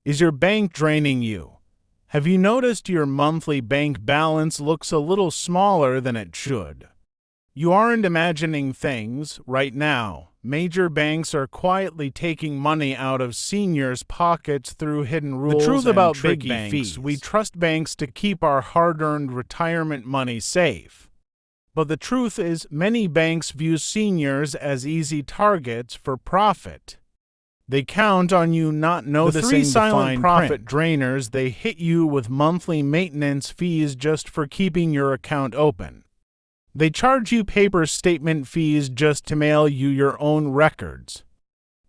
Is your bank draining you? Have you noticed your monthly bank balance looks a little smaller than it should? You aren't imagining things. Right now, major banks are quietly taking money out of seniors' pockets through hidden rules. The truth about big banks: we trust banks to keep our hard-earned retirement money safe. But the truth is, many banks view seniors as easy targets for profit. They count on you not noticing the three silent profit drainers. They hit you with monthly maintenance fees just for keeping your account open. They charge you paper statement fees just to mail you your own records.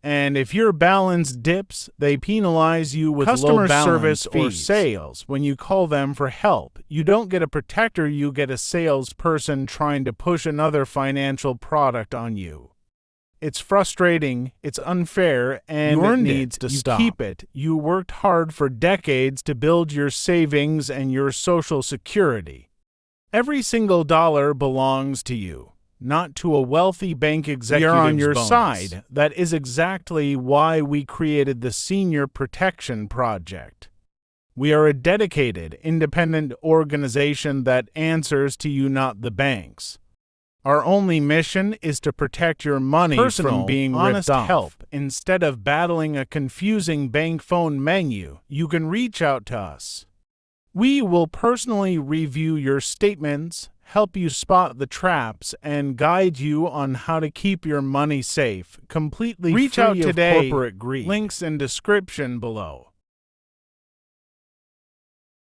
And if your balance dips, they penalize you with customer service or sales. When you call them for help, you don't get a protector, you get a salesperson trying to push another financial product on you. It's frustrating, it's unfair, and it needs to stop. You keep it. You worked hard for decades to build your savings and your Social Security. Every single dollar belongs to you, not to a wealthy bank executive's bonus. We are on your side. That is exactly why we created the Senior Protection Project. We are a dedicated, independent organization that answers to you, not the banks. Our only mission is to protect your money from being ripped off. Help. Instead of battling a confusing bank phone menu, you can reach out to us. We will personally review your statements, help you spot the traps, and guide you on how to keep your money safe, completely free of corporate greed. Links in description below.